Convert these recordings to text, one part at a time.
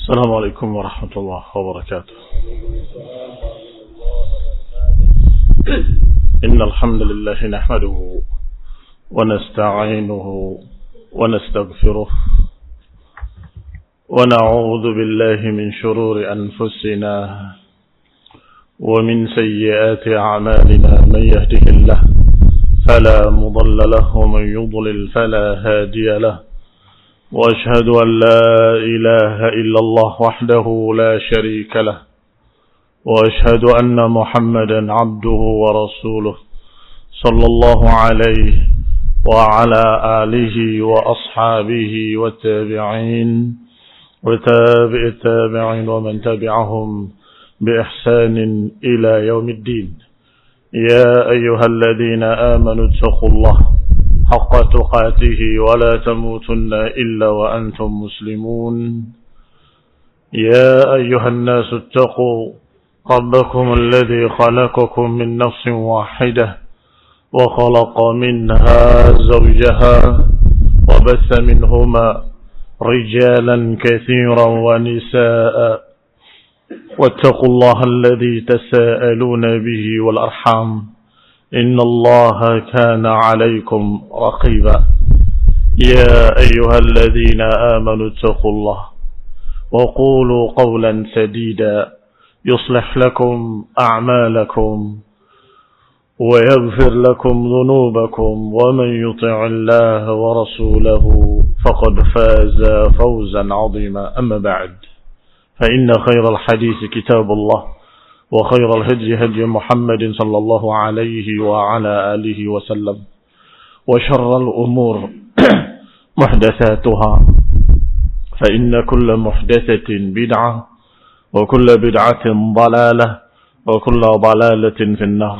السلام عليكم ورحمة الله وبركاته. إن الحمد لله نحمده ونستعينه ونستغفره ونعوذ بالله من شرور أنفسنا ومن سيئات أعمالنا. من يهده الله فلا مضل له ومن يضلل فلا هادي له. وأشهد أن لا إله إلا الله وحده لا شريك له. وأشهد أن محمدا عبده ورسوله صلى الله عليه وعلى آله وأصحابه والتابعين وتابع التابعين ومن تبعهم بإحسان إلى يوم الدين. يا أيها الذين آمنوا اتقوا الله حق تقاته ولا تموتن إلا وأنتم مسلمون. يا أيها الناس اتقوا ربكم الذي خلقكم من نفس واحدة وخلق منها زوجها وبث منهما رجالا كثيرا ونساء واتقوا الله الذي تساءلون به والأرحام إن الله كان عليكم رقيبا. يا أيها الذين آمنوا اتقوا الله وقولوا قولا سديدا يصلح لكم أعمالكم ويغفر لكم ذنوبكم ومن يطع الله ورسوله فقد فاز فوزا عظيما. أما بعد فإن خير الحديث كتاب الله وخير الهدي هدي محمد صلى الله عليه وعلى آله وسلم وشر الأمور محدثاتها فإن كل محدثة بدعة وكل بدعة ضلالة وكل ضلالة في النار.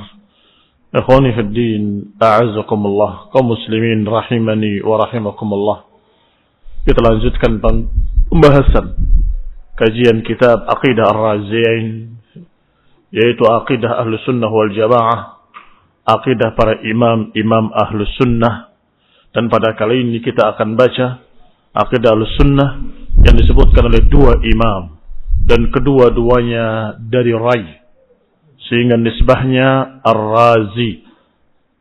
إخواني في الدين أعزكم الله kaum muslimin rahimani wa rahimakumullah. Kita lanjutkan pembahasan kajian kitab Aqidah Ar-Razi'in, yaitu Aqidah Ahlus Sunnah wal Jamaah, Aqidah para imam Ahlus Sunnah. Dan pada kali ini kita akan baca Aqidah Ahlus Sunnah yang disebutkan oleh dua imam, dan kedua-duanya dari Rai, sehingga nisbahnya Ar-Razi,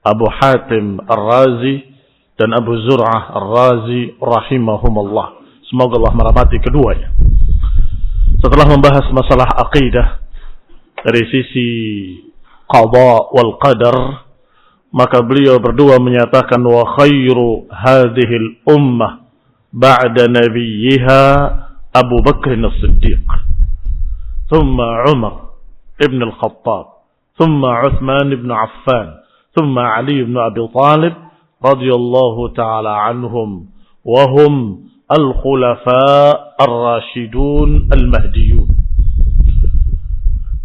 Abu Hatim Ar-Razi dan Abu Zur'ah Ar-Razi rahimahumullah. Semoga Allah merahmati keduanya. Setelah membahas masalah aqidah dari sisi qada wal qadar, maka beliau berdua menyatakan wa khairu hadhil ummah ba'da nabiyha Abu Bakr as-Siddiq, thumma Umar ibn al-Khattab, thumma Uthman ibn Affan, thumma Ali ibn Abi Talib radhiyallahu ta'ala anhum wa hum al-khulafa ar-rashidun al-mahdiyun.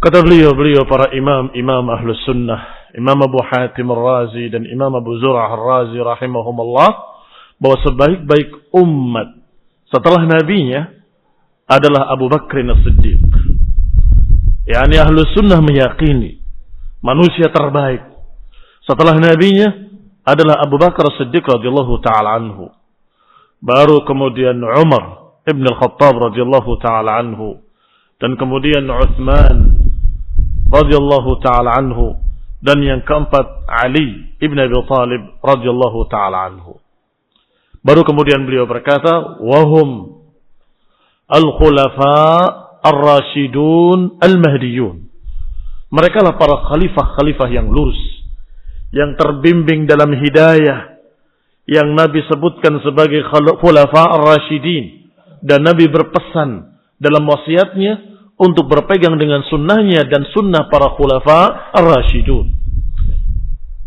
Kata beliau para imam Ahlus Sunnah, Imam Abu Hatim Ar-Razi dan Imam Abu Zur'ah Ar-Razi rahimahumullah, bahwa sebaik-baik umat setelah nabinya adalah Abu Bakr as-Siddiq. Yani Ahlus Sunnah meyakini manusia terbaik setelah nabinya adalah Abu Bakar as-Siddiq radhiyallahu ta'ala anhu. Baru kemudian Umar ibn al-Khattab radhiyallahu ta'ala anhu, dan kemudian Uthman radhiyallahu ta'ala anhu, dan yang keempat Ali ibn Abi Talib radhiyallahu ta'ala anhu. Baru kemudian beliau berkata wahum al-khulafa ar-rashidun al-mahdiyun. Mereka lah para khalifah yang lurus, yang terbimbing dalam hidayah, yang Nabi sebutkan sebagai khulafa ar-rashidin, dan Nabi berpesan dalam wasiatnya untuk berpegang dengan sunnahnya dan sunnah para khulafa ar-rashidun.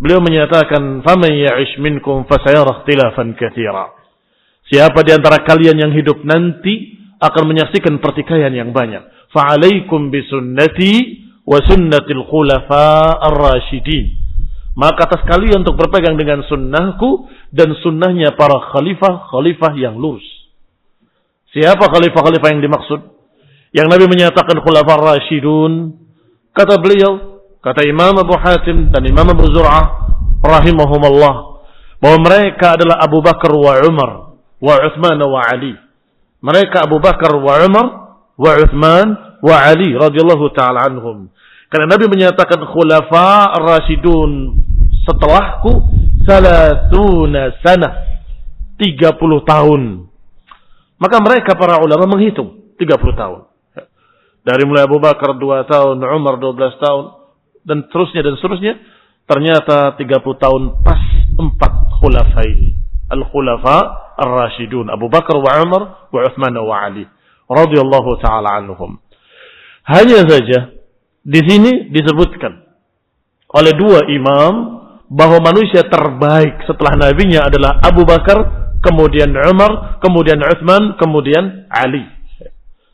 Beliau menyatakan faman ya'ish minkum fasayara ikhtilafan katsira. Siapa di antara kalian yang hidup nanti akan menyaksikan pertikaian yang banyak. Fa'alaikum bisunnati wa sunnatil khulafa ar-rashidin. Maka atas kalian untuk berpegang dengan sunnahku dan sunnahnya para khalifah yang lurus. Siapa khalifah yang dimaksud? Yang Nabi menyatakan khulafa ar-rashidun, kata beliau, kata Imam Abu Hatim dan Imam Abu Zur'ah rahimahumullah, bahwa mereka adalah Abu Bakar wa Umar wa Uthman wa Ali. Mereka Abu Bakar wa Umar wa Uthman wa Ali radhiyallahu taala anhum. Karena Nabi menyatakan khulafa ar-rasyidun setelahku 30 sanah, 30 tahun. Maka mereka para ulama menghitung 30 tahun. Dari mulai Abu Bakar 2 tahun, Umar 12 tahun, dan seterusnya. Ternyata 30 tahun pas 4 khulafa ini. Al-khulafa ar-rasyidun. Abu Bakar wa Umar wa Uthman wa Ali. Radiyallahu ta'ala anhum. Hanya saja, di sini disebutkan oleh 2 imam bahwa manusia terbaik setelah nabinya adalah Abu Bakar, kemudian Umar, kemudian Uthman, kemudian Ali.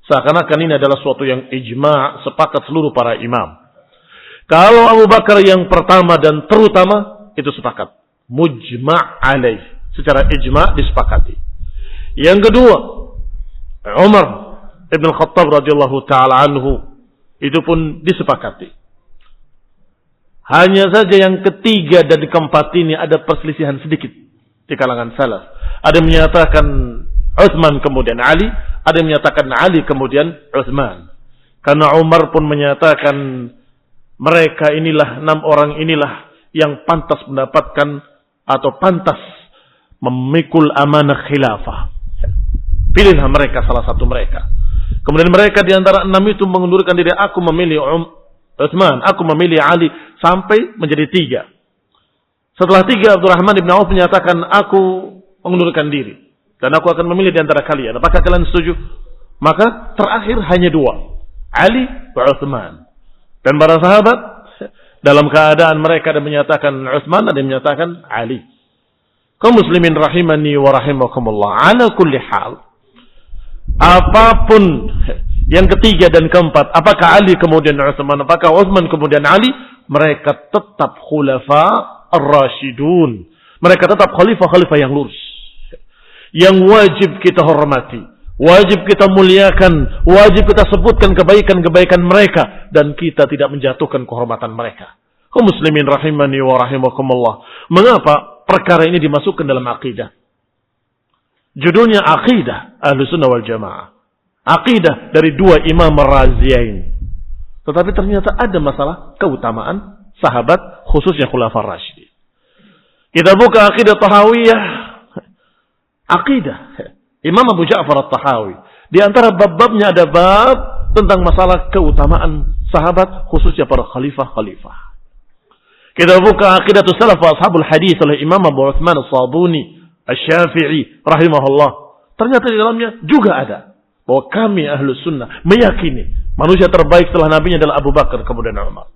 Seakan-akan ini adalah suatu yang ijma', sepakat seluruh para imam. Kalau Abu Bakar yang pertama dan terutama, itu sepakat. Mujma' alaih. Secara ijma' disepakati. Yang kedua, Umar Ibn Khattab radhiyallahu ta'ala anhu. Itu pun disepakati. Hanya saja yang ketiga dan keempat ini ada perselisihan sedikit di kalangan salaf. Ada yang menyatakan Uthman kemudian Ali, ada yang menyatakan Ali kemudian Uthman. Karena Umar pun menyatakan mereka inilah 6 orang inilah yang pantas mendapatkan atau pantas memikul amanah khilafah. Pilihlah mereka salah satu mereka. Kemudian mereka di antara 6 itu mengundurkan diri, aku memilih Uthman, aku memilih Ali, sampai menjadi 3. Setelah 3 Abdurrahman bin Auf menyatakan aku mengundurkan diri. Dan aku akan memilih di antara kalian. Apakah kalian setuju? Maka terakhir hanya 2. Ali wa Uthman. Dan para sahabat dalam keadaan mereka ada menyatakan Uthman, ada yang menyatakan Ali. Kaum muslimin rahimani wa rahimakumullah. Ala kulli hal. Apapun yang ketiga dan keempat. Apakah Ali kemudian Uthman. Apakah Uthman kemudian Ali. Mereka tetap khulafa ar-rasyidun. Mereka tetap khalifah-khalifah yang lurus. Yang wajib kita hormati, wajib kita muliakan, wajib kita sebutkan kebaikan-kebaikan mereka, dan kita tidak menjatuhkan kehormatan mereka. Kaum muslimin rahimani wa rahimakumullah. Mengapa perkara ini dimasukkan dalam akidah? Judulnya akidah Ahlussunnah wal Jamaah. Akidah dari 2 imam ar-raziyain. Tetapi ternyata ada masalah keutamaan sahabat, khususnya khulafar rasyidin. Kita buka akidah Tahawiyah. Akidah Imam Abu Ja'far At-Tahawi. Di antara bab-babnya ada bab tentang masalah keutamaan sahabat, khususnya para khalifah-khalifah. Kita buka Aqidatus Salaf wa Ashabul Hadis oleh Imam Abu Uthman As-Sabuni Asy-Syafi'i rahimahullah. Ternyata di dalamnya juga ada bahwa kami Ahlus Sunnah meyakini manusia terbaik setelah nabinya adalah Abu Bakar kemudian Umar.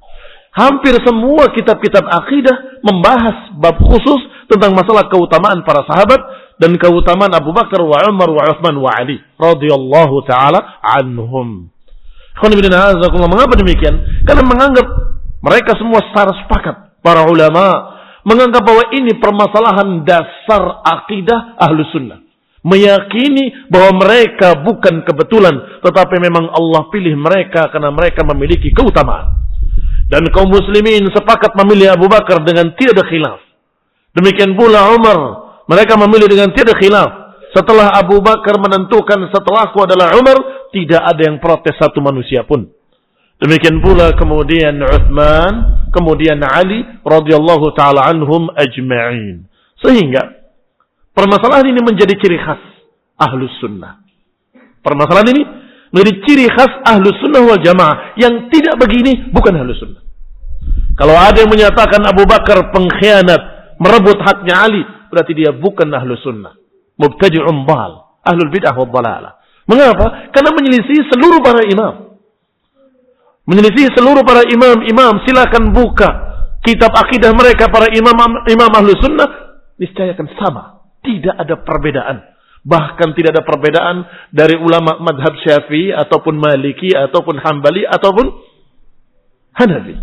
Hampir semua kitab-kitab akidah membahas bab khusus tentang masalah keutamaan para sahabat dan keutamaan Abu Bakar wa Umar wa Uthman wa Ali radhiyallahu taala anhum. Mengapa demikian? Karena menganggap mereka semua secara sepakat, para ulama menganggap bahwa ini permasalahan dasar akidah Ahlus Sunnah. Meyakini bahwa mereka bukan kebetulan, tetapi memang Allah pilih mereka karena mereka memiliki keutamaan. Dan kaum muslimin sepakat memilih Abu Bakar dengan tidak ada khilaf. Demikian pula Umar, mereka memilih dengan tidak khilaf. Setelah Abu Bakar menentukan setelahku adalah Umar, tidak ada yang protes satu manusia pun. Demikian pula kemudian Uthman, kemudian Ali radhiyallahu taala anhum ajma'in. Sehingga permasalahan ini menjadi ciri khas Ahlus Sunnah. Permasalahan ini menjadi ciri khas Ahlus Sunnah wal Jamaah. Yang tidak begini bukan Ahlus Sunnah. Kalau ada yang menyatakan Abu Bakar pengkhianat, merebut haknya Ali, berarti dia bukan Ahlus Sunnah. Mubtadi'un dhal, ahlul bid'ah wad dhalalah. Mengapa? Karena menyelisih seluruh para imam. Menyelisih seluruh para imam. Silakan buka kitab akidah mereka para imam Ahlus Sunnah, niscaya akan sama. Tidak ada perbedaan. Bahkan tidak ada perbedaan dari ulama madhab Syafi'i ataupun Maliki ataupun Hambali ataupun Hanafi.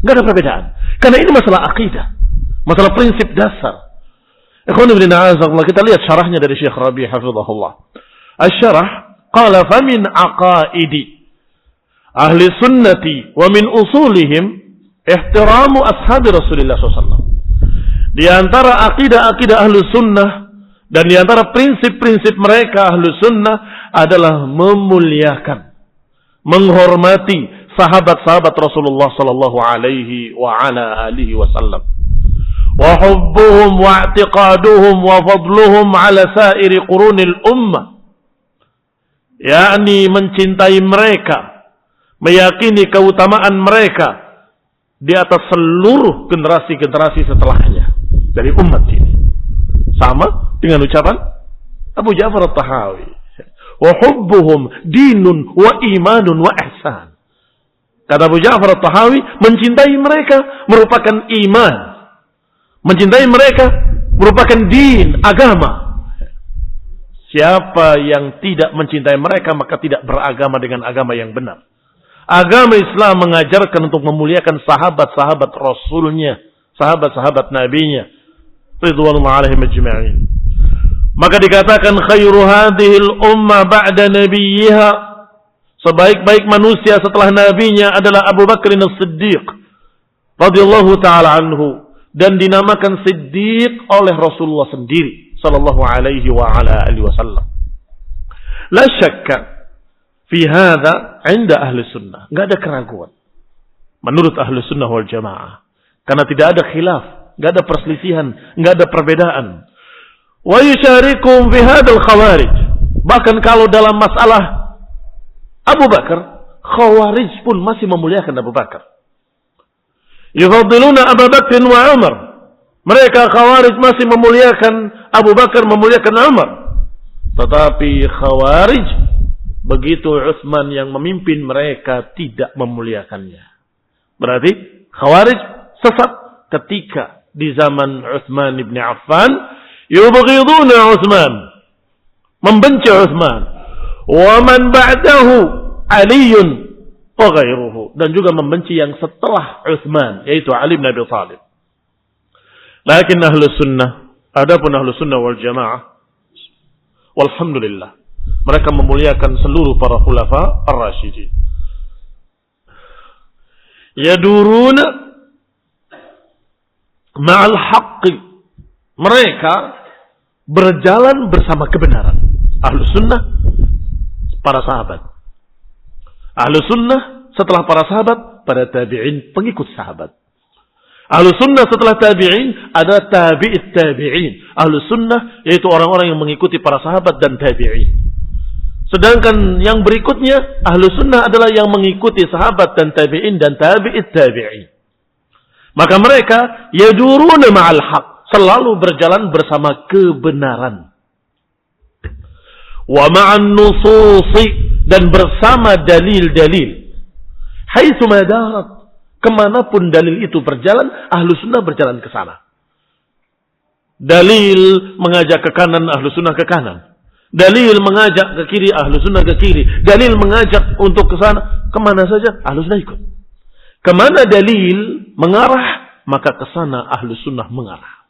Enggak ada perbedaan. Karena ini masalah akidah, masalah prinsip dasar. Kita lihat syarahnya dari Syekh Rabi' hafizahullah. Asy-syarah qala fa min aqaidi ahli sunnati wa min usulihim ihtiramu ashabi Rasulullah SAW. Di antara akidah-akidah ahli sunnah dan di antara prinsip-prinsip mereka ahli sunnah adalah memuliakan menghormati sahabat-sahabat Rasulullah sallallahu alaihi wa ala alihi wasallam. Wa hubbuhum wa i'tiqaduhum wa fadluhum ala sairi qurunil ummah. Yakni mencintai mereka, meyakini keutamaan mereka di atas seluruh generasi-generasi setelahnya dari umat ini. Sama dengan ucapan Abu Ja'far At-Tahawi. Wa hubbuhum dinun wa imanun wa ihsan. Kata Abu Ja'far At-Tahawi, mencintai mereka merupakan iman. Mencintai mereka merupakan din, agama. Siapa yang tidak mencintai mereka maka tidak beragama dengan agama yang benar. Agama Islam mengajarkan untuk memuliakan sahabat-sahabat Rasulnya, sahabat-sahabat Nabinya, ridwanullahi alaihim ajma'in. Maka dikatakan khairu hadhil ummah ba'da nabiyha, sebaik-baik manusia setelah nabinya adalah Abu Bakr as-Siddiq radhiyallahu taala anhu, dan dinamakan Siddiq oleh Rasulullah sendiri sallallahu alaihi wa ala alihi wasallam. La syakka fi hadha 'inda ahli sunnah, enggak ada keraguan menurut ahli sunnah wal jamaah, karena tidak ada khilaf, enggak ada perselisihan, enggak ada perbedaan. Wa yusyarikum fi hadzal khawarij, bahkan kalau dalam masalah Abu Bakar, khawarij pun masih memuliakan Abu Bakar. Yufaddiluna Abu Bakr wa Umar, mereka khawarij masih memuliakan Abu Bakar, memuliakan Umar. Tetapi khawarij begitu Utsman yang memimpin mereka tidak memuliakannya. Berarti khawarij sesat ketika di zaman Utsman ibn Affan. Yubghiduna Utsman, membenci Utsman. Wa man ba'dahu Aliun wa ghairuhu, dan juga membenci yang setelah Utsman, yaitu Ali bin Abi Thalib. Lakin ahlus sunnah, adapun ahlus sunnah wal jamaah, walhamdulillah, mereka memuliakan seluruh para khulafa ar-rasyidin. Yaduruna ma'al haqqi, mereka berjalan bersama kebenaran. Ahlus sunnah, para sahabat. Ahlus sunnah setelah para sahabat, para tabi'in, pengikut sahabat. Ahlus sunnah setelah tabi'in ada tabi'it tabi'in. Ahlus sunnah yaitu orang-orang yang mengikuti para sahabat dan tabi'in. Sedangkan yang berikutnya ahlus sunnah adalah yang mengikuti sahabat dan tabi'in dan tabi'it tabi'in. Maka mereka yaduruna ma'al haq, selalu berjalan bersama kebenaran. Wa ma'an nususi, dan bersama dalil-dalil. Haitsu madarat, kemanapun dalil itu berjalan, ahlu sunnah berjalan ke sana. Dalil mengajak ke kanan, ahlu sunnah ke kanan. Dalil mengajak ke kiri, ahlu sunnah ke kiri. Dalil mengajak untuk ke sana, kemana saja ahlu sunnah ikut. Kemana dalil mengarah, maka ke sana ahlu sunnah mengarah.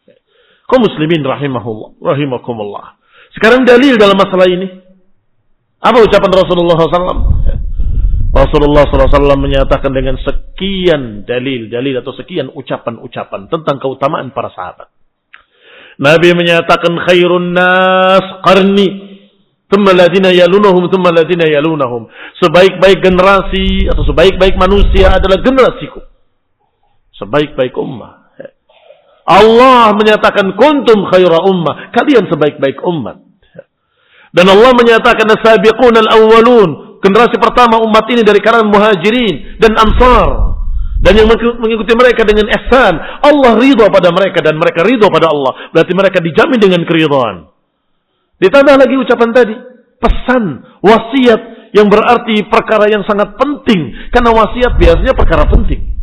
Kaum muslimin rahimakumullah. Sekarang dalil dalam masalah ini. Apa ucapan Rasulullah SAW? Rasulullah SAW menyatakan dengan sekian dalil atau sekian ucapan-ucapan tentang keutamaan para sahabat. Nabi menyatakan khairun nas qarni, thumma ladina yalunahum, thumma ladina yalunahum. Sebaik-baik generasi atau sebaik-baik manusia adalah generasiku. Sebaik-baik ummah. Allah menyatakan kuntum khaira ummah, kalian sebaik-baik umat. Dan Allah menyatakan as-sabiqun al-awwalun, generasi pertama umat ini dari kalangan muhajirin dan ansar, dan yang mengikuti mereka dengan ihsan. Allah ridha pada mereka dan mereka ridha pada Allah, berarti mereka dijamin dengan keridhaan. Ditambah lagi ucapan tadi, pesan, wasiat, yang berarti perkara yang sangat penting, karena wasiat biasanya perkara penting.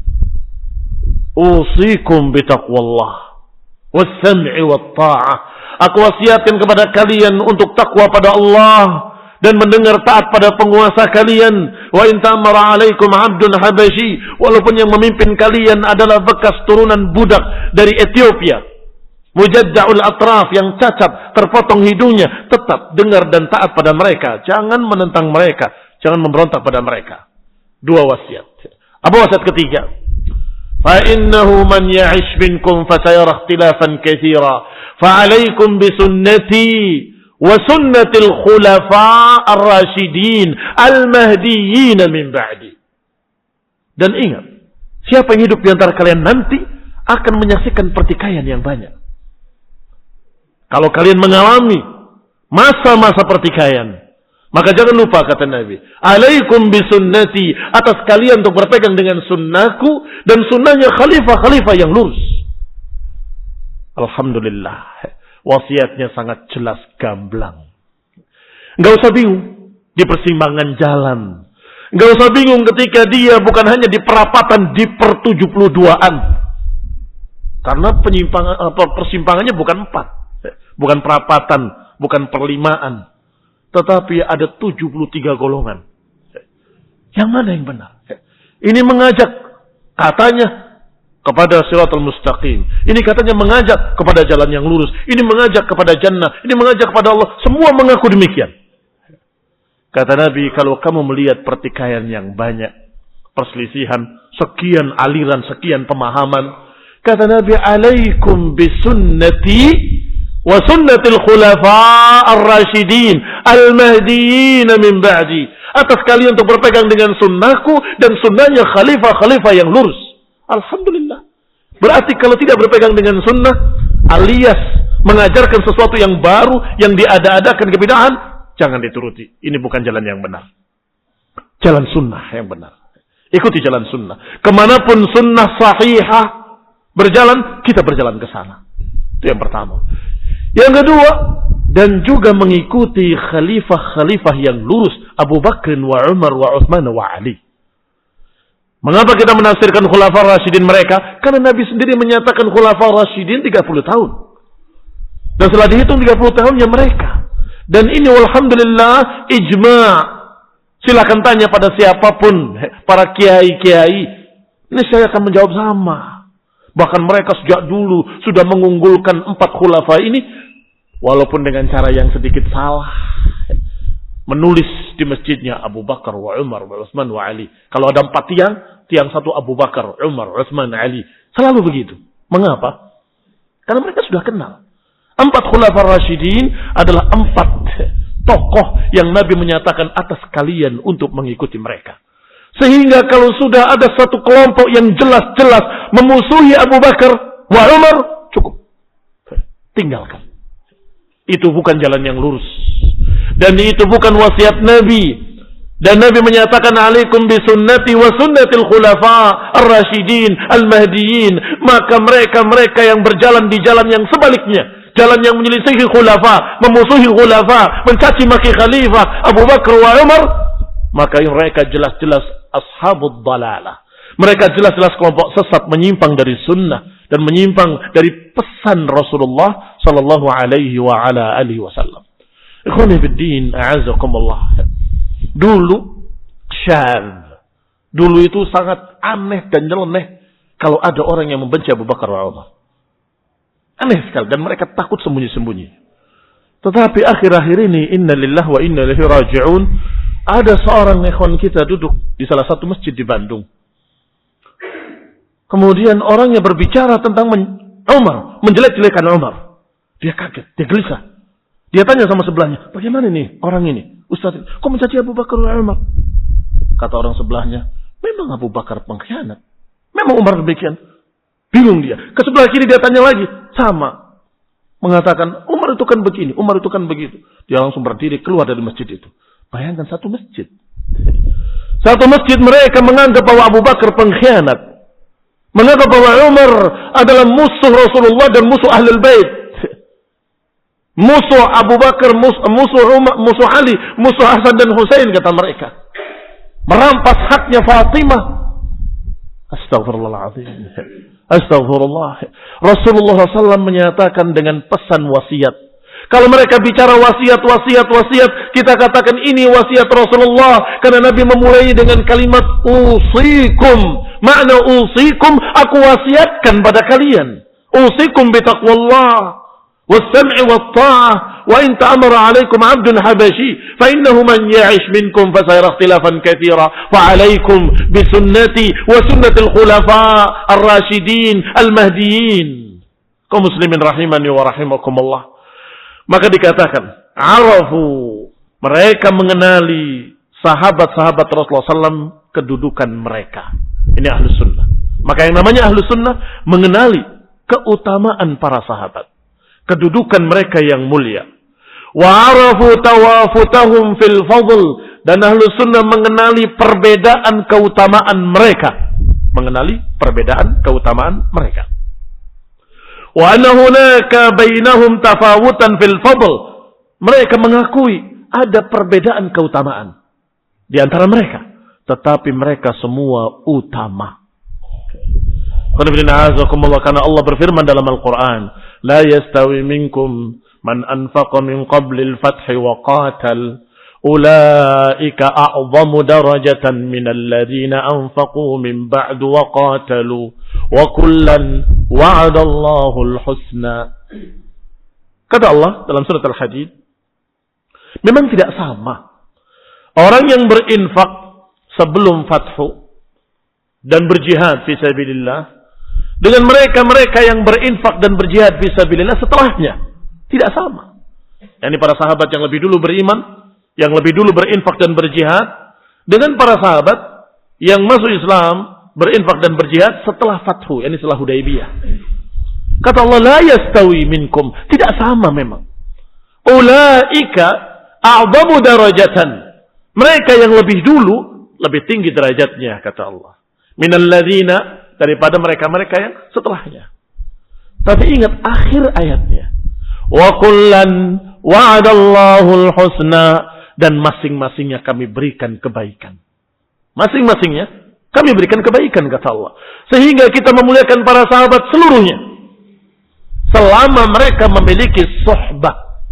Usikum bitaqwallah was-sam'i wat-ta'ah. Aku wasiatkan kepada kalian untuk takwa pada Allah dan mendengar taat pada penguasa kalian. Wa in ta'amara 'alaikum 'abdun habasyi, walaupun yang memimpin kalian adalah bekas turunan budak dari Ethiopia, mujadda'ul atraf, yang cacat, terpotong hidungnya, tetap dengar dan taat pada mereka. Jangan menentang mereka, jangan memberontak pada mereka. Dua wasiat. Apa wasiat ketiga? Fa innahu man ya'ish minkum fasayara ikhtilafan katsira. Fa'alaikum bisunnati wa sunnatil khulafa ar-rasyidin al-mahdiyyin min ba'di. Dan ingat, siapa yang hidup di antara kalian nanti akan menyaksikan pertikaian yang banyak. Kalau kalian mengalami masa-masa pertikaian, maka jangan lupa kata Nabi, alaikum bisunnati, atas kalian untuk berpegang dengan sunnahku dan sunnahnya khalifah-khalifah yang lurus. Alhamdulillah, wasiatnya sangat jelas gamblang. Enggak usah bingung di persimpangan jalan. Enggak usah bingung ketika dia bukan hanya di perapatan di per-72-an. Karena persimpangannya bukan 4, bukan perapatan, bukan per-5-an. Tetapi ada 73 golongan. Yang mana yang benar? Ini mengajak katanya kepada Shiratal Mustaqim. Ini katanya mengajak kepada jalan yang lurus. Ini mengajak kepada jannah. Ini mengajak kepada Allah. Semua mengaku demikian. Kata Nabi, kalau kamu melihat pertikaian yang banyak, perselisihan, sekian aliran, sekian pemahaman, kata Nabi, alaikum bisunnati wa sunnatil khulafa ar-rasyidin al-mahdiyyin min ba'di. Atas kalian untuk berpegang dengan sunnahku dan sunnahnya khalifah-khalifah yang lurus. Alhamdulillah. Berarti kalau tidak berpegang dengan sunnah alias mengajarkan sesuatu yang baru, yang diada-adakan kebidahan, jangan dituruti. Ini bukan jalan yang benar. Jalan sunnah yang benar. Ikuti jalan sunnah. Kemanapun sunnah sahihah berjalan, kita berjalan ke sana. Itu yang pertama. Yang kedua, dan juga mengikuti khalifah-khalifah yang lurus, Abu Bakr wa Umar wa Uthman wa Ali. Mengapa kita menafsirkan khulafah rasyidin mereka? Karena Nabi sendiri menyatakan khulafah rasyidin 30 tahun. Dan setelah dihitung 30 tahunnya mereka. Dan ini walhamdulillah ijma'. Silakan tanya pada siapapun, para kiai-kiai. Ini saya akan menjawab sama. Bahkan mereka sejak dulu sudah mengunggulkan 4 khulafah ini. Walaupun dengan cara yang sedikit salah. Menulis di masjidnya Abu Bakar wa Umar wa Utsman wa Ali. Kalau ada 4 tiang satu Abu Bakar, Umar, Utsman, Ali. Selalu begitu. Mengapa? Karena mereka sudah kenal. 4 khulafah rasyidin adalah 4 tokoh yang Nabi menyatakan atas kalian untuk mengikuti mereka. Sehingga kalau sudah ada satu kelompok yang jelas-jelas memusuhi Abu Bakar wa Umar, cukup. Tinggalkan. Itu bukan jalan yang lurus. Dan itu bukan wasiat Nabi. Dan Nabi menyatakan alaikum bisunnati wa sunnatil khulafa ar-rasyidin al-mahdiyyin. Maka mereka yang berjalan di jalan yang sebaliknya, jalan yang menyelisihi khulafa, memusuhi khulafa, mencaci maki khalifah Abu Bakar wa Umar, maka mereka jelas-jelas ashabud dalalah. Mereka jelas-jelas kelompok sesat, menyimpang dari sunnah dan menyimpang dari pesan Rasulullah sallallahu alaihi wa ala alihi wasallam. Ikhwani fiddin, a'azakumullah. Dulu syadz. Dulu itu sangat aneh dan nyeleneh kalau ada orang yang membenci Abu Bakar wa Umar. Aneh sekali dan mereka takut sembunyi-sembunyi. Tetapi akhir-akhir ini inna lillahi wa inna ilaihi raji'un, ada seorang ikhwan kita duduk di salah satu masjid di Bandung. Kemudian orangnya berbicara tentang Umar, menjelek-jelekan Umar. Dia kaget, dia gelisah. Dia tanya sama sebelahnya, bagaimana nih orang ini? Ustaz, kok mencaci Abu Bakar wa Umar? Kata orang sebelahnya, memang Abu Bakar pengkhianat. Memang Umar demikian. Bingung dia. Ke sebelah kiri dia tanya lagi, sama. Mengatakan, Umar itu kan begini, Umar itu kan begitu. Dia langsung berdiri keluar dari masjid itu. Bayangkan satu masjid. Satu masjid mereka menganggap bahwa Abu Bakar pengkhianat. Menganggap bahwa Umar adalah musuh Rasulullah dan musuh Ahlul Bait. Musuh Abu Bakar, musuh Umar, musuh Ali, musuh Hasan dan Husain, kata mereka. Merampas haknya Fatimah. Astagfirullahaladzim. Astagfirullah. Rasulullah SAW menyatakan dengan pesan wasiat. Kalau mereka bicara wasiat, kita katakan ini wasiat Rasulullah. Karena Nabi memulai dengan kalimat usikum. Makna usikum, aku wasiatkan pada kalian. Usikum bitaqwallah. والسمع والطاعة وإن تأمر عليكم عبد حبشي فإنه من يعش منكم فسيرى اختلافا كثيرا فعليكم بسنتي وسنة الخلفاء الراشدين المهديين. Kaum muslimin rahimani wa rahimakumullah. Maka dikatakan Arafu, mereka mengenali sahabat-sahabat Rasulullah SAW kedudukan mereka. Ini Ahlus Sunnah. Maka yang namanya Ahlus Sunnah mengenali keutamaan para sahabat, kedudukan mereka yang mulia. Wa arafu tawafutahum fil fadl, dan Ahlus Sunnah mengenali perbedaan keutamaan mereka. Mengenali perbedaan keutamaan mereka. Wa anna hunaka bainahum tafawutan fil fadl. Mereka mengakui ada perbedaan keutamaan di antara mereka, tetapi mereka semua utama. Karena Allah berfirman dalam Al-Quran, la yastawi minkum man anfaqa min qabli al-fathi wa qatal, ulaika a'zamu darajatan min alladhina anfaqu min ba'du wa qatalu, wa kullan wa'ada Allahul husna. Kata Allah dalam surat Al-Hadid, memang tidak sama orang yang berinfak sebelum fathu dan berjihad fisabilillah dengan mereka-mereka yang berinfak dan berjihad fisabilillah setelahnya. Tidak sama. Ini para sahabat yang lebih dulu beriman, yang lebih dulu berinfak dan berjihad, dengan para sahabat yang masuk Islam, berinfak dan berjihad setelah fathu, ini setelah Hudaybiyah. Kata Allah, la yastawi minkum, tidak sama memang. Ulaika a'zamu darajatan, mereka yang lebih dulu lebih tinggi derajatnya, kata Allah. Minal ladzina, daripada mereka-mereka yang setelahnya. Tapi ingat akhir ayatnya. Wa kullan wa'adallahul husna, dan masing-masingnya kami berikan kebaikan. Masing-masingnya kami berikan kebaikan, kata Allah. Sehingga kita memuliakan para sahabat seluruhnya, selama mereka memiliki suhbah.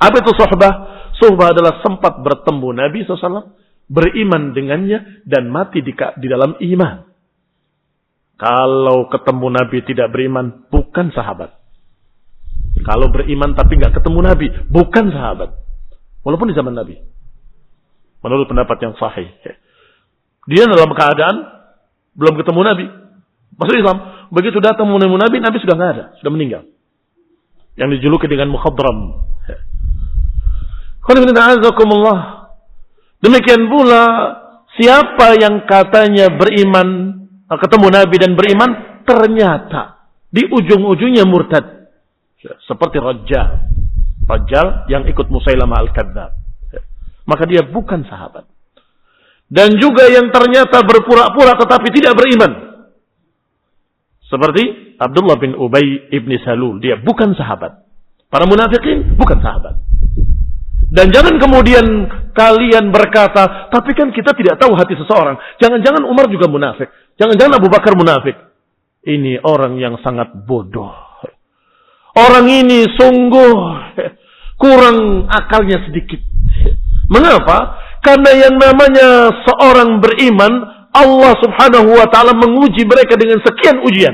Apa itu suhbah? Suhbah adalah sempat bertemu Nabi SAW, beriman dengannya, dan mati di dalam iman. Kalau ketemu Nabi tidak beriman, bukan sahabat. Kalau beriman tapi nggak ketemu Nabi, bukan sahabat. Walaupun di zaman Nabi. Menurut pendapat yang sahih. Dia dalam keadaan belum ketemu Nabi. Masuk Islam. Begitu datang menemui Nabi, Nabi sudah nggak ada. Sudah meninggal. Yang dijuluki dengan mukhadram. Demikian pula, siapa yang katanya beriman, ketemu Nabi dan beriman, ternyata di ujung-ujungnya murtad. Seperti Rajjal yang ikut Musailamah al-Kadzdzab. Maka dia bukan sahabat. Dan juga yang ternyata berpura-pura tetapi tidak beriman. Seperti Abdullah bin Ubay ibn Salul. Dia bukan sahabat. Para munafikin bukan sahabat. Dan jangan kemudian kalian berkata, tapi kan kita tidak tahu hati seseorang. Jangan-jangan Umar juga munafik. Jangan-jangan Abu Bakar munafik. Ini orang yang sangat bodoh. Orang ini sungguh kurang akalnya sedikit. Mengapa? Karena yang namanya seorang beriman, Allah Subhanahu wa ta'ala menguji mereka dengan sekian ujian.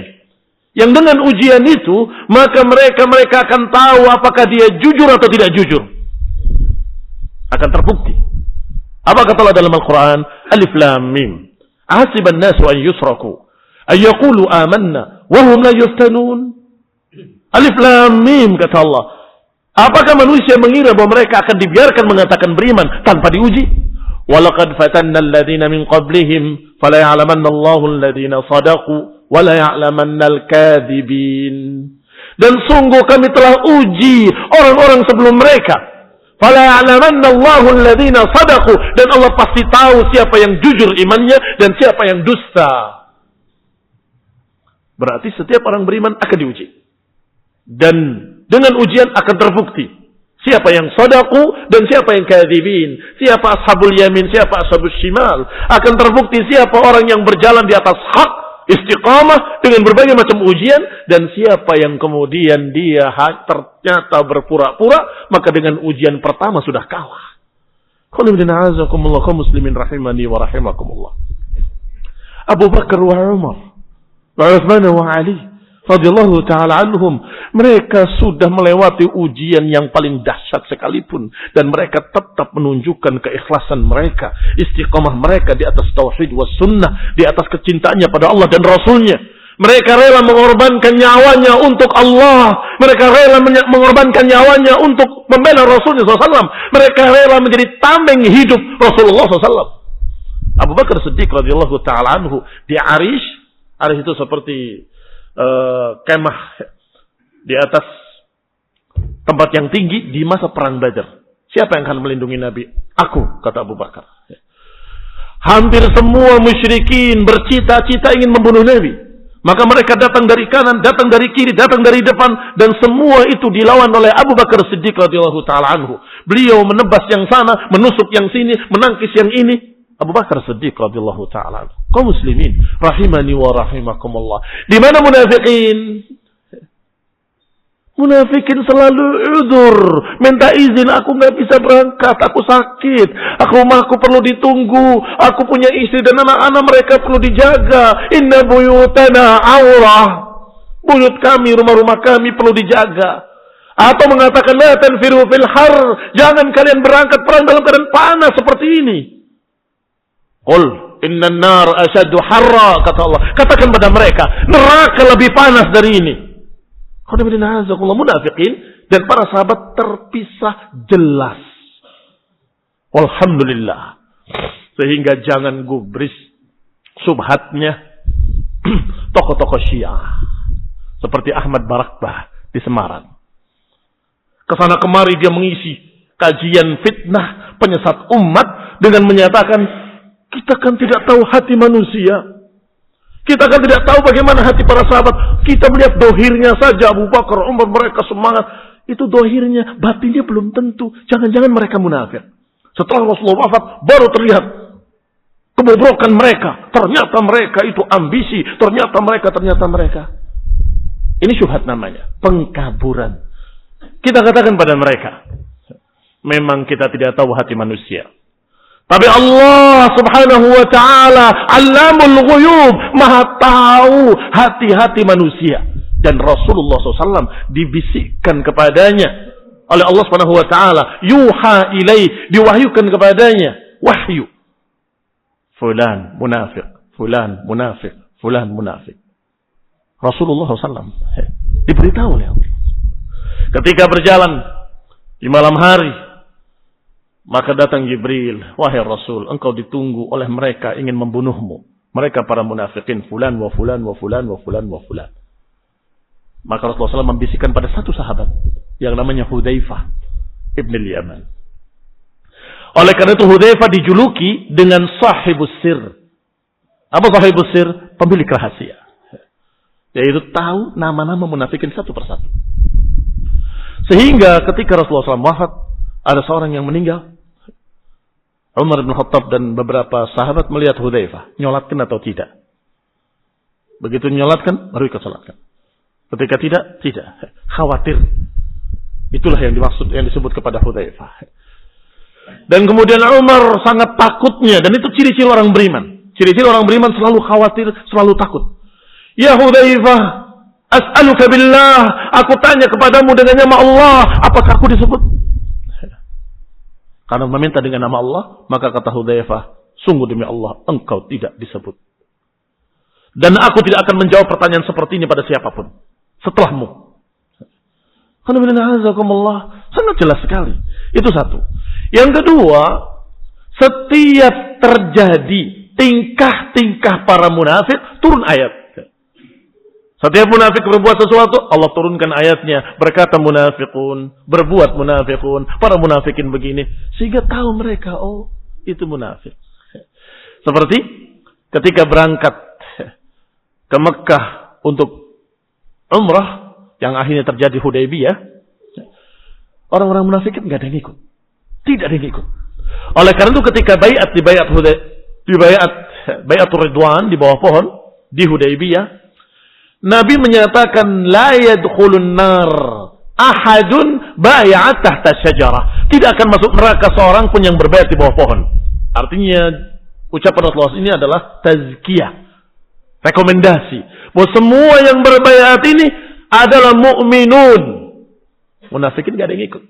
Yang dengan ujian itu, maka mereka akan tahu apakah dia jujur atau tidak jujur. Akan terbukti. Apa kata Allah dalam Al-Quran? Alif Lam Mim. Ahasiban nasu an yusraku an yaqulu amanna wa hum la yuftanun. Alif Lam Mim, kata Allah. Apakah manusia mengira bahwa mereka akan dibiarkan mengatakan beriman tanpa diuji? Walaqad fatanna alladhina min qablihim fala ya'lamanna Allahu alladhina sadaqu wa la ya'lamanna al-kadhibin. Dan sungguh kami telah uji orang-orang sebelum mereka. Fala ya'lamanna Allahu alladhina sadaqu, dan Allah pasti tahu siapa yang jujur imannya dan siapa yang dusta. Berarti setiap orang beriman akan diuji. Dan dengan ujian akan terbukti siapa yang sadaku dan siapa yang kadzibin, siapa ashabul yamin, siapa ashabul shimal. Akan terbukti siapa orang yang berjalan di atas hak, istiqamah dengan berbagai macam ujian, dan siapa yang kemudian dia ternyata berpura-pura, maka dengan ujian pertama sudah kalah. Qul inna a'azakumullah kaum muslimin rahimani wa rahimakumullah. Abu Bakar wa Umar wa Utsman wa Ali radhiyallahu ta'ala anhum, mereka sudah melewati ujian yang paling dahsyat sekalipun, dan mereka tetap menunjukkan keikhlasan mereka, istiqamah mereka di atas tauhid was sunnah, di atas kecintaannya pada Allah dan Rasulnya. Mereka rela mengorbankan nyawanya untuk Allah. Mereka rela mengorbankan nyawanya untuk membela Rasulullah SAW. Mereka rela menjadi tameng hidup Rasulullah SAW. Abu Bakar Siddiq radhiyallahu ta'ala anhu di Arish. Arish itu seperti kemah di atas tempat yang tinggi di masa perang Badar. Siapa yang akan melindungi Nabi? Aku, kata Abu Bakar. Hampir semua musyrikin bercita-cita ingin membunuh Nabi. Maka mereka datang dari kanan, datang dari kiri, datang dari depan. Dan semua itu dilawan oleh Abu Bakar Siddiq radhiyallahu ta'ala anhu. Beliau menebas yang sana, menusuk yang sini, menangkis yang ini. Abu Bakar Siddiq radhiyallahu ta'ala anhu. Kaum muslimin, rahimani wa rahimakumullah. Di mana munafikin? Munafikin selalu udzur, minta izin, aku nggak bisa berangkat, aku sakit, aku perlu ditunggu, aku punya istri dan anak-anak, mereka perlu dijaga. Inna buyutana aurah, buyut kami, rumah-rumah kami perlu dijaga. Atau mengatakan la tanfiru fil har, jangan kalian berangkat perang dalam keadaan panas seperti ini. Qul innan nar asyaddu harra, kata Allah. Katakan pada mereka, neraka lebih panas dari ini. Munafikin dan para sahabat terpisah jelas. Alhamdulillah. Sehingga jangan gubris subhatnya tokoh-tokoh Syiah seperti Ahmad Barakbah di Semarang. Kesana kemari dia mengisi kajian fitnah penyesat umat dengan menyatakan, kita kan tidak tahu hati manusia. Kita kan tidak tahu bagaimana hati para sahabat. Kita melihat dohirnya saja, Abu Bakar, Umar, mereka semangat. Itu dohirnya, batinnya belum tentu. Jangan-jangan mereka munafik. Setelah Rasulullah wafat, baru terlihat kebobrokan mereka. Ternyata mereka itu ambisi. Ternyata mereka. Ini syubhat namanya. Pengkaburan. Kita katakan pada mereka, memang kita tidak tahu hati manusia. Tapi Allah subhanahu wa ta'ala Allamul ghuyub, maha tahu hati-hati manusia. Dan Rasulullah SAW dibisikkan kepadanya oleh Allah subhanahu wa ta'ala, yuha ilaih, diwahyukan kepadanya wahyu, fulan munafik, fulan munafik, fulan munafik. Rasulullah SAW diberitahu oleh Allah. Ketika berjalan di malam hari, maka datang Jibril, wahai Rasul, engkau ditunggu oleh mereka ingin membunuhmu. Mereka para munafikin, fulan wa fulan wa fulan wa fulan wa fulan. Maka Rasulullah SAW membisikkan pada satu sahabat yang namanya Hudzaifah ibn al-Yaman. Oleh karena itu Hudzaifah dijuluki dengan sahibus sir. Apa sahibus sir? Pemilik rahasia. Yaitu tahu nama-nama munafikin satu persatu. Sehingga ketika Rasulullah SAW wafat, ada seorang yang meninggal. Umar bin Khattab dan beberapa sahabat melihat Hudzaifah, nyolatkan atau tidak. Begitu nyolatkan, baru ikut salatkan. Ketika tidak. Khawatir. Itulah yang dimaksud, yang disebut kepada Hudzaifah. Dan kemudian Umar sangat takutnya, dan itu ciri-ciri orang beriman. Ciri-ciri orang beriman selalu khawatir, selalu takut. Ya Hudzaifah, as'aluka billah, aku tanya kepadamu dengan nama Allah, apakah aku disebut? Karena meminta dengan nama Allah, maka kata Hudzaifah, sungguh demi Allah, engkau tidak disebut. Dan aku tidak akan menjawab pertanyaan seperti ini pada siapapun setelahmu. Sangat jelas sekali. Itu satu. Yang kedua, setiap terjadi tingkah-tingkah para munafik, turun ayat. Setiap munafik berbuat sesuatu, Allah turunkan ayatnya. Berkata munafikun, berbuat munafikun, para munafikin begini. Sehingga tahu mereka, oh itu munafik. Seperti ketika berangkat ke Mekah untuk umrah, yang akhirnya terjadi Hudaybiyah, orang-orang munafikin nggak ada yang ikut. Tidak ada yang ikut. Oleh karena itu ketika di bayatul Ridwan, di bawah pohon, di Hudaybiyah, Nabi menyatakan la yadkhulun nar ahadun bai'at tahta syajarah. Tidak akan masuk neraka seorang pun yang berbayat di bawah pohon. Artinya ucapan Rasulullah ini adalah tazkiyah, rekomendasi bahwa semua yang berbayat ini adalah mukminun. Munafikin enggak ada yang ikut.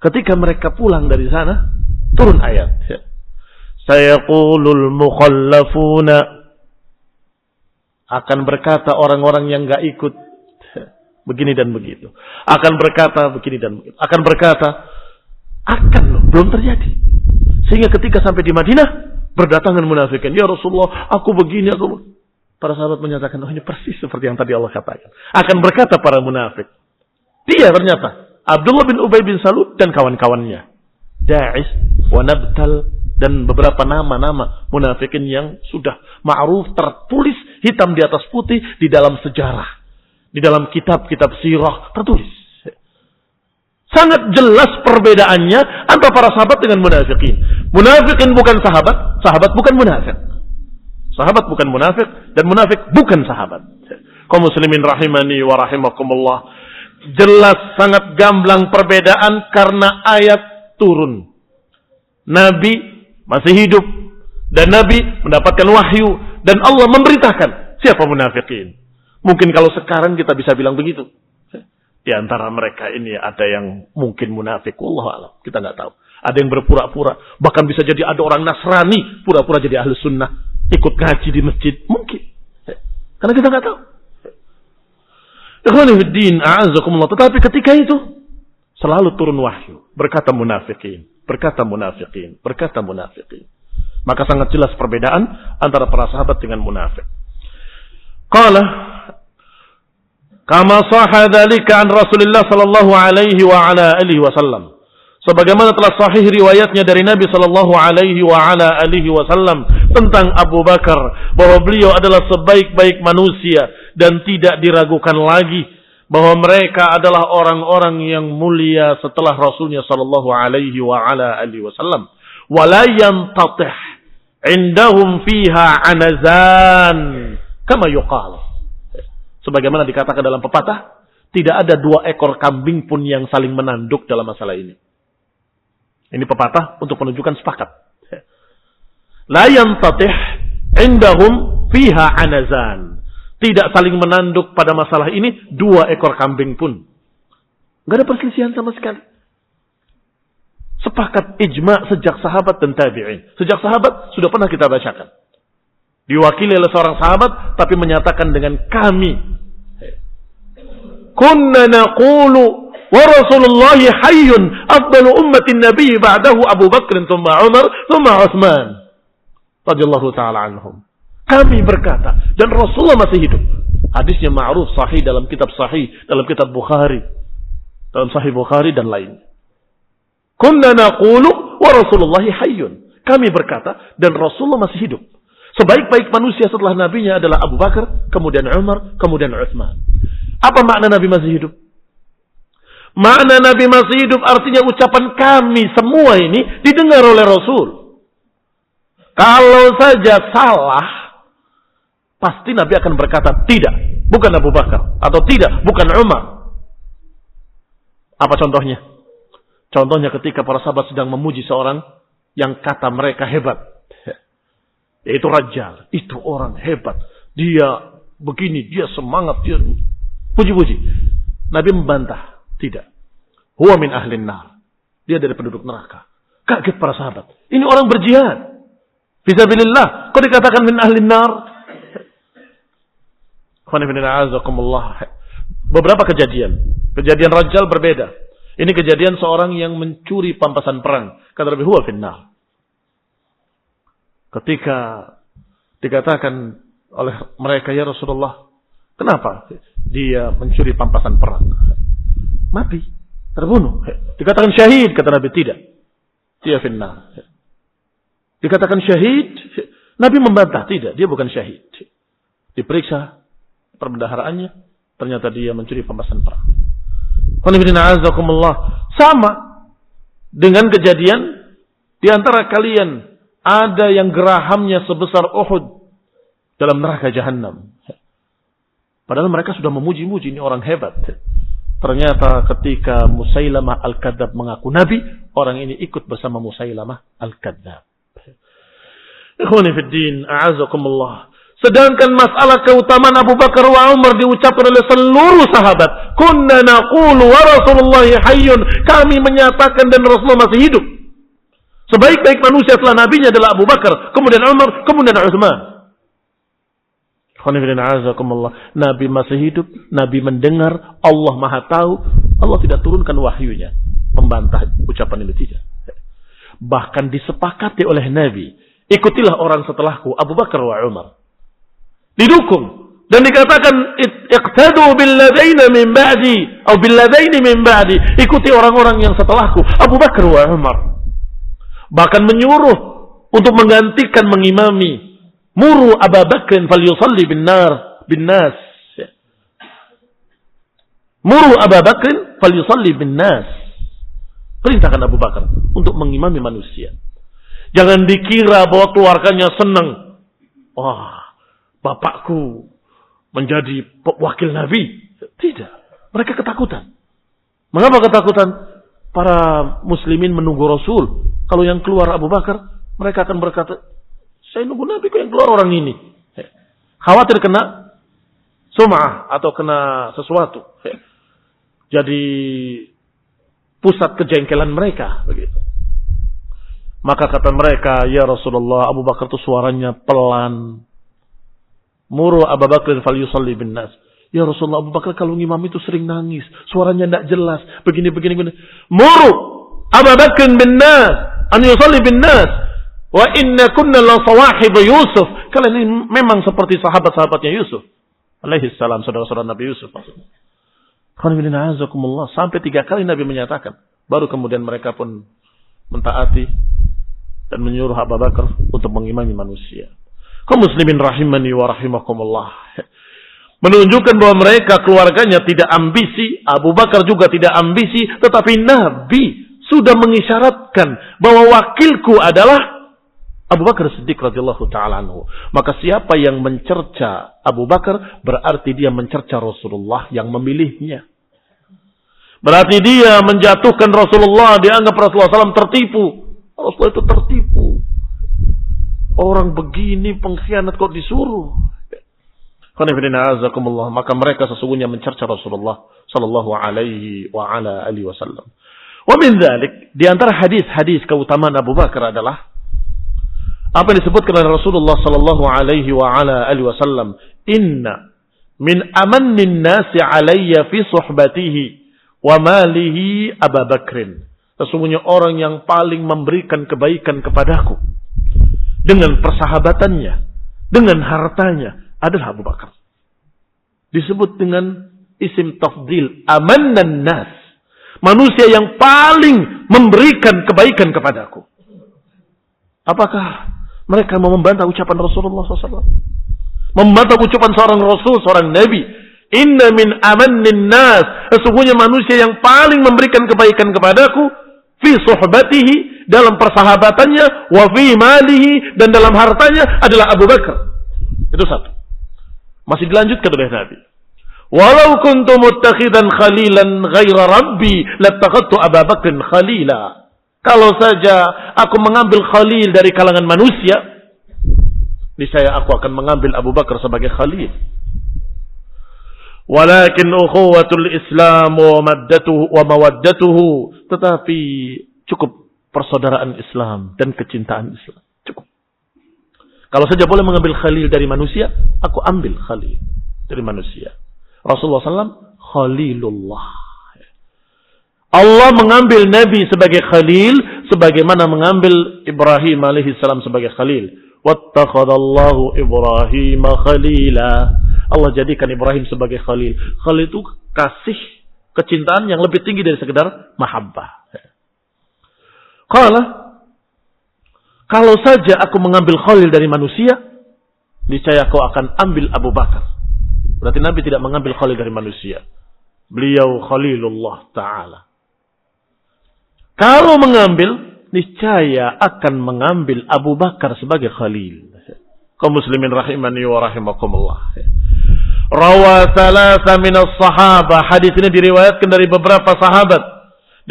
Ketika mereka pulang dari sana, turun ayat. Sayaqulul mukhallafuna, Akan berkata orang-orang yang gak ikut begini dan begitu. Akan berkata begini dan begitu. Akan berkata, belum terjadi. Sehingga ketika sampai di Madinah, berdatangan munafikin. Ya Rasulullah, aku begini, Para sahabat menyatakan, ini persis seperti yang tadi Allah katakan. Akan berkata para munafik. Dia ternyata Abdullah bin Ubay bin Salul dan kawan-kawannya. Da'is, wa Nabtal, dan beberapa nama-nama munafikin yang sudah ma'ruf, tertulis hitam di atas putih di dalam sejarah. Di dalam kitab-kitab sirah tertulis. Sangat jelas perbedaannya antara para sahabat dengan munafikin. Munafikin bukan sahabat, sahabat bukan munafik. Sahabat bukan munafik, dan munafik bukan sahabat. Kaum muslimin rahimani wa rahimakumullah. Jelas sangat gamblang perbedaan karena ayat turun. Nabi masih hidup dan Nabi mendapatkan wahyu dan Allah memberitakan siapa munafikin. Mungkin kalau sekarang kita bisa bilang begitu. Di antara mereka ini ada yang mungkin munafik, wallahu a'lam, kita nggak tahu. Ada yang berpura-pura, bahkan bisa jadi ada orang Nasrani pura-pura jadi ahli sunnah, ikut ngaji di masjid, mungkin. Karena kita nggak tahu. Ikhwanifiddin, a'azakumullah. Tetapi ketika itu selalu turun wahyu, berkata munafikin. Maka sangat jelas perbedaan antara para sahabat dengan munafik. Qala kama sahha dzalika an Rasulillah sallallahu alaihi wa ala alihi wasallam. Sebagaimana telah sahih riwayatnya dari Nabi sallallahu alaihi wa ala alihi wasallam tentang Abu Bakar bahwa beliau adalah sebaik-baik manusia dan tidak diragukan lagi bahwa mereka adalah orang-orang yang mulia setelah Rasulnya sallallahu alaihi wa ala alihi wasallam. Wala yantatih indahum fiha anazan kama yuqal. Sebagaimana dikatakan dalam pepatah, tidak ada 2 ekor kambing pun yang saling menanduk dalam masalah ini. Ini pepatah untuk menunjukkan sepakat. La yantatih indahum fiha anazan. Tidak saling menanduk pada masalah ini 2 ekor kambing pun. Enggak ada perselisihan sama sekali. Sepakat ijma sejak sahabat dan tabi'in. Sejak sahabat sudah pernah kita bacakan. Diwakili oleh seorang sahabat tapi menyatakan dengan kami. Kunna naqulu wa Rasulullah hayyun afdalu ummatin nabi ba'dahu Abu Bakr thumma Umar thumma Utsman radhiyallahu taala anhum. Kami berkata dan Rasulullah masih hidup. Hadisnya ma'ruf sahih dalam kitab Bukhari, dalam Sahih Bukhari dan lain. Kunna naqulu wa Rasulullah hayyun. Kami berkata dan Rasulullah masih hidup. Sebaik-baik manusia setelah nabinya adalah Abu Bakar, kemudian Umar, kemudian Utsman. Apa makna Nabi masih hidup? Makna Nabi masih hidup artinya ucapan kami semua ini didengar oleh Rasul. Kalau saja salah, pasti Nabi akan berkata tidak, bukan Abu Bakar, atau tidak, bukan Umar. Apa contohnya? Contohnya ketika para sahabat sedang memuji seorang yang kata mereka hebat. Yaitu Rajjal. Itu orang hebat. Dia begini, dia semangat, dia puji-puji. Nabi membantah. Tidak. Huwa min ahlin nar. Dia dari penduduk neraka. Kaget para sahabat. Ini orang berjihad. Fisabilillah. Kok dikatakan min ahlin nar? Beberapa kejadian. Kejadian Rajjal berbeda. Ini kejadian seorang yang mencuri pampasan perang. Kata Nabi, huwa finnar. Ketika dikatakan oleh mereka, ya Rasulullah, kenapa dia mencuri pampasan perang? Mati, terbunuh. Dikatakan syahid, kata Nabi, tidak. Dia finnar. Dikatakan syahid, Nabi membantah, tidak, dia bukan syahid. Diperiksa perbendaharaannya, ternyata dia mencuri pampasan perang. Sama dengan kejadian di antara kalian ada yang gerahamnya sebesar Uhud dalam neraka Jahannam. Padahal mereka sudah memuji-muji ini orang hebat. Ternyata ketika Musailamah Al-Kadzab mengaku Nabi, orang ini ikut bersama Musailamah Al-Kadzab. Ikhwani fid din, a'azakumullah. Sedangkan masalah keutamaan Abu Bakar wa Umar diucapkan oleh seluruh sahabat. Kunna naqulu wa Rasulullah hayyun. Kami menyatakan dan Rasulullah masih hidup. Sebaik-baik manusia setelah nabinya adalah Abu Bakar, kemudian Umar, kemudian Utsman. Nabi masih hidup, Nabi mendengar, Allah Maha tahu, Allah tidak turunkan wahyunya membantah ucapan itu, tidak. Bahkan disepakati oleh Nabi, ikutilah orang setelahku, Abu Bakar wa Umar. Didukung dan dikatakan iqtadu billadaina min ba'di atau billadaini min ba'di, ikuti orang-orang yang setelahku, Abu Bakar wa Umar. Bahkan menyuruh untuk menggantikan mengimami. Muru Abu Bakr falyusalli bin nas. Muru Abu Bakr falyusalli bin nas. Perintahkan Abu Bakar untuk mengimami manusia. Jangan dikira bahwa keluarganya senang. Wah, bapakku menjadi wakil Nabi. Tidak. Mereka ketakutan. Mengapa ketakutan? Para muslimin menunggu Rasul. Kalau yang keluar Abu Bakar, mereka akan berkata, saya nunggu Nabi kok yang keluar orang ini. Khawatir kena sum'ah atau kena sesuatu. Jadi pusat kejengkelan mereka. Begitu. Maka kata mereka, ya Rasulullah, Abu Bakar itu suaranya pelan. Muru Abu Bakr falyusalli bin nas. Ya Rasulullah, Abu Bakar kalau ngimam itu sering nangis. Suaranya tidak jelas. Begini. Muru Abu Bakr bin nas. An yusalli bin nas. Wa inna kunna la sawahib Yusuf. Kalian ini memang seperti sahabat-sahabatnya Yusuf alaihi salam, saudara-saudara Nabi Yusuf maksudnya. Sampai 3 kali Nabi menyatakan, baru kemudian mereka pun mentaati dan menyuruh Abu Bakar untuk mengimami manusia. Kaum muslimin rahimani wa rahimakumullah. Menunjukkan bahwa mereka keluarganya tidak ambisi, Abu Bakar juga tidak ambisi, tetapi Nabi sudah mengisyaratkan bahwa wakilku adalah Abu Bakar Siddiq radhiyallahu ta'ala anhu. Maka siapa yang mencerca Abu Bakar, berarti dia mencerca Rasulullah yang memilihnya. Berarti dia menjatuhkan Rasulullah, dianggap Rasulullah SAW tertipu. Rasulullah itu tertipu. Orang begini pengkhianat kok disuruh. Maka mereka sesungguhnya mencerca Rasulullah sallallahu alaihi wa ala alihi wasallam. Wa min dzalik, di antara hadis-hadis keutamaan Abu Bakar adalah apa yang disebutkan oleh Rasulullah sallallahu alaihi wa ala alihi wasallam, inna min amannin nasi alayya fi suhbatihi wa malihi Abu Bakrin. Sesungguhnya orang yang paling memberikan kebaikan kepadaku dengan persahabatannya, dengan hartanya adalah Abu Bakar. Disebut dengan isim tafdil, amannan nas. Manusia yang paling memberikan kebaikan kepadaku. Apakah mereka mau membantah ucapan Rasulullah SAW? Membantah ucapan seorang Rasul, seorang Nabi. Inna min amannin nas. Sesungguhnya manusia yang paling memberikan kebaikan kepadaku. Fi suhbatihi, dalam persahabatannya. Wa fi malihi, dan dalam hartanya adalah Abu Bakar. Itu satu. Masih dilanjutkan oleh Nabi. Walau kuntu muttakhidan khalilan ghaira rabbi, lattakhadtu Abu Bakrin khalila. Kalau saja aku mengambil khalil dari kalangan manusia, niscaya aku akan mengambil Abu Bakar sebagai khalil. Walakin ukhuwatul Islam wa mawaddatuhu, tetapi cukup persaudaraan Islam dan kecintaan Islam. Cukup. Kalau saja boleh mengambil khalil dari manusia, aku ambil khalil dari manusia. Rasulullah SAW khalilullah. Allah mengambil Nabi sebagai khalil, sebagaimana mengambil Ibrahim alaihissalam sebagai khalil. Wattakhadallahu Ibrahim khalila. Allah jadikan Ibrahim sebagai khalil. Khalil itu kasih, kecintaan yang lebih tinggi dari sekedar mahabbah. Kalau saja aku mengambil khalil dari manusia, niscaya kau akan ambil Abu Bakar. Berarti Nabi tidak mengambil khalil dari manusia. Beliau khalilullah ta'ala. Kalau mengambil, niscaya akan mengambil Abu Bakar sebagai khalil. Kaum muslimin rahimani wa rahimakumullah. Rawa thalatha minas sahabah. Hadis ini diriwayatkan dari beberapa sahabat.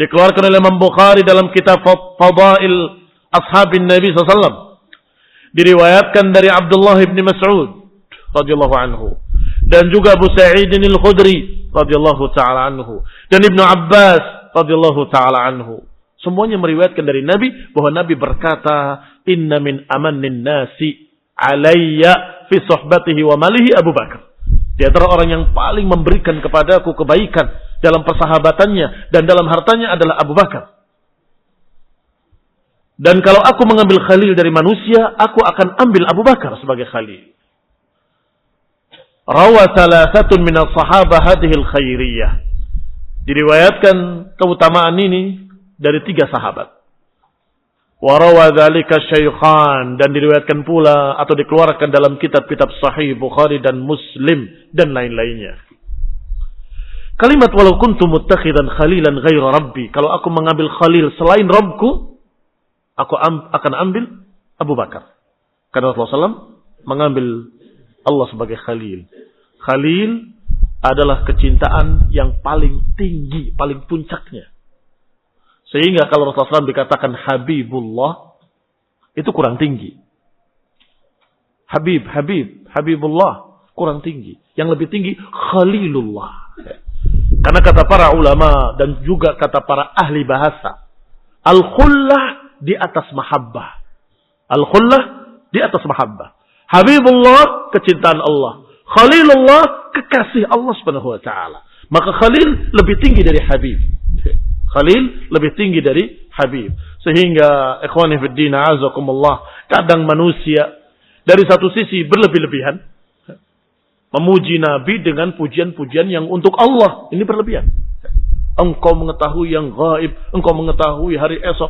Dikeluarkan oleh Imam Bukhari dalam kitab Fadail Ashabin Nabi SAW. Diriwayatkan dari Abdullah bin Mas'ud radhiyallahu anhu. Dan juga Abu Sa'id al-Khudri radhiyallahu ta'ala anhu. Dan Ibnu Abbas radhiyallahu ta'ala anhu. Semuanya meriwayatkan dari Nabi bahwa Nabi berkata, "Inna min amannin nasi alayya fi suhbatihi wa malihi Abu Bakar. Di antara orang yang paling memberikan kepadaku kebaikan dalam persahabatannya dan dalam hartanya adalah Abu Bakar. Dan kalau aku mengambil khalil dari manusia, aku akan ambil Abu Bakar sebagai khalil. Rawa thalathatun minal sahabah hadhil khairiyah. Diriwayatkan keutamaan ini dari 3 sahabat. Wa rawa dzalika syaikhan, dan diriwayatkan pula atau dikeluarkan dalam kitab-kitab sahih Bukhari dan Muslim dan lain-lainnya. Kalimat walau kuntu muttakhidan khalilan ghaira rabbi, kalau aku mengambil khalil selain Rabbku, aku akan ambil Abu Bakar. Karena Rasulullah SAW mengambil Allah sebagai khalil. Khalil adalah kecintaan yang paling tinggi, paling puncaknya. Sehingga kalau Rasulullah SAW dikatakan Habibullah, itu kurang tinggi. Habibullah, kurang tinggi. Yang lebih tinggi, Khalilullah. Karena kata para ulama dan juga kata para ahli bahasa, Al-Khullah di atas mahabbah. Al-Khullah di atas mahabbah. Habibullah, kecintaan Allah. Khalilullah, kekasih Allah Subhanahu wa taala. Maka Khalil lebih tinggi dari Habib. Khalil lebih tinggi dari Habib. Sehingga ikhwani fid din azakumullah, kadang manusia dari satu sisi berlebih-lebihan memuji Nabi dengan pujian-pujian yang untuk Allah. Ini berlebihan. Engkau mengetahui yang gaib, engkau mengetahui hari esok.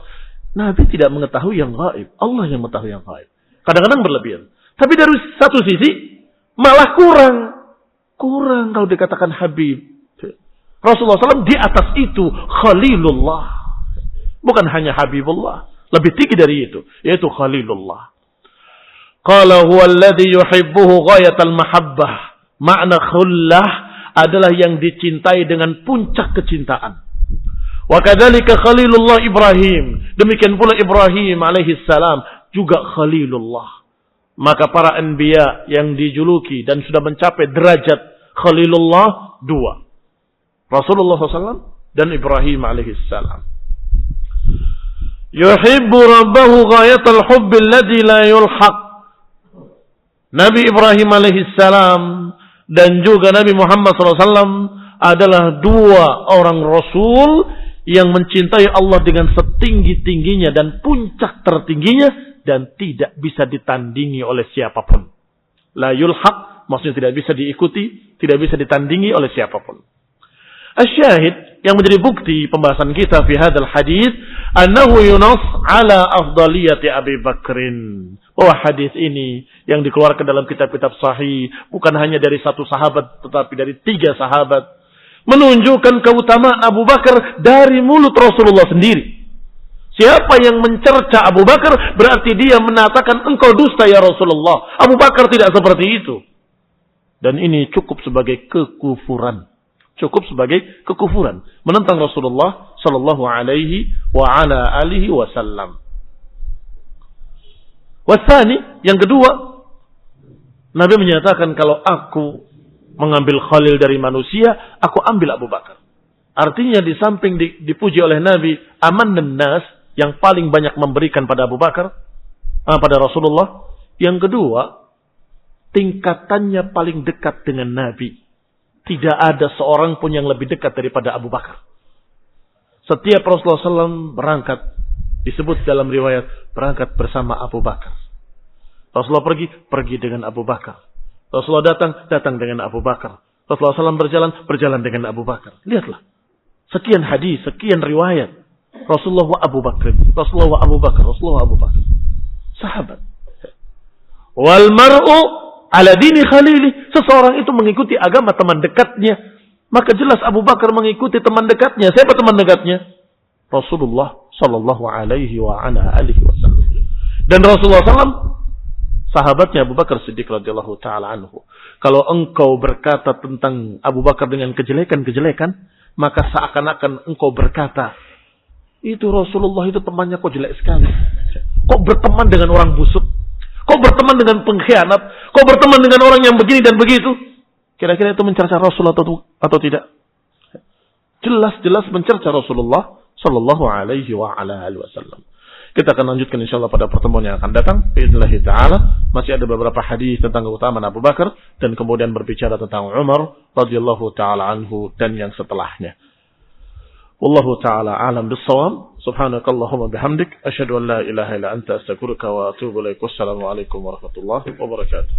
Nabi tidak mengetahui yang gaib. Allah yang mengetahui yang gaib. Kadang-kadang berlebihan. Tapi dari satu sisi, malah kurang. Kurang kalau dikatakan Habib. Rasulullah SAW di atas itu Khalilullah. Bukan hanya Habibullah. Lebih tinggi dari itu. Yaitu Khalilullah. Qala huwa alladhi yuhibbuhu ghayatal mahabbah. Makna khullah adalah yang dicintai dengan puncak kecintaan. Wa kadzalika Khalilullah Ibrahim. Demikian pula Ibrahim alaihi salam juga Khalilullah. Maka para anbiya yang dijuluki dan sudah mencapai derajat Khalilullah 2. Rasulullah SAW dan Ibrahim alaihi salam. Yuhibbu rabbahu ghayatal hubbi alladhi la yulhaq. Nabi Ibrahim alaihi salam dan juga Nabi Muhammad SAW adalah 2 orang Rasul yang mencintai Allah dengan setinggi-tingginya dan puncak tertingginya dan tidak bisa ditandingi oleh siapapun. La yulhaq, maksudnya tidak bisa diikuti, tidak bisa ditandingi oleh siapapun. Asyahid yang menjadi bukti pembahasan kita fi hadzal hadis, annahu yunas ala afdaliyati Abi Bakrin. Bahwa hadis ini yang dikeluarkan dalam kitab-kitab sahih bukan hanya dari 1 sahabat tetapi dari 3 sahabat. Menunjukkan keutamaan Abu Bakar dari mulut Rasulullah sendiri. Siapa yang mencerca Abu Bakar berarti dia mengatakan engkau dusta ya Rasulullah. Abu Bakar tidak seperti itu. Dan ini cukup sebagai kekufuran. Cukup sebagai kekufuran. Menentang Rasulullah sallallahu alaihi wa ala alihi wasallam. Wasani, yang kedua, Nabi menyatakan kalau aku mengambil khalil dari manusia, aku ambil Abu Bakar. Artinya di samping dipuji oleh Nabi, aman dan nas, yang paling banyak memberikan pada Abu Bakar, pada Rasulullah. Yang kedua, tingkatannya paling dekat dengan Nabi. Tidak ada seorang pun yang lebih dekat daripada Abu Bakar. Setiap Rasulullah SAW berangkat, disebut dalam riwayat, berangkat bersama Abu Bakar. Rasulullah pergi dengan Abu Bakar. Rasulullah datang dengan Abu Bakar. Rasulullah SAW berjalan dengan Abu Bakar. Lihatlah. Sekian hadis, sekian riwayat. Rasulullah wa Abu Bakar. Rasulullah wa Abu Bakar. Rasulullah wa Abu Bakar. Sahabat. Wal mar'u ala dini khalili. Seseorang itu mengikuti agama teman dekatnya. Maka jelas Abu Bakar mengikuti teman dekatnya. Siapa teman dekatnya? Rasulullah sallallahu alaihi wa ala alihi wasallam. Dan Rasulullah SAW sahabatnya Abu Bakar Siddiq radhiyallahu taala anhu. Kalau engkau berkata tentang Abu Bakar dengan kejelekan-kejelekan, maka seakan-akan engkau berkata, itu Rasulullah itu temannya kok jelek sekali. Kok berteman dengan orang busuk? Kok berteman dengan pengkhianat? Kok berteman dengan orang yang begini dan begitu? Kira-kira itu mencerca Rasul atau tidak? Jelas-jelas mencerca Rasulullah sallallahu alaihi wa ala alihi wasallam. Kita akan lanjutkan insyaallah pada pertemuan yang akan datang. Biidznillah taala. Masih ada beberapa hadis tentang keutamaan Abu Bakar dan kemudian berbicara tentang Umar radhiyallahu taala anhu dan yang setelahnya. Wallahu taala alam bis-shawab. Subhanakallahumma bihamdik asyhadu an la ilaha illa anta astaghfiruka wa atubu ilaik. Wassalamu alaikum warahmatullahi wabarakatuh.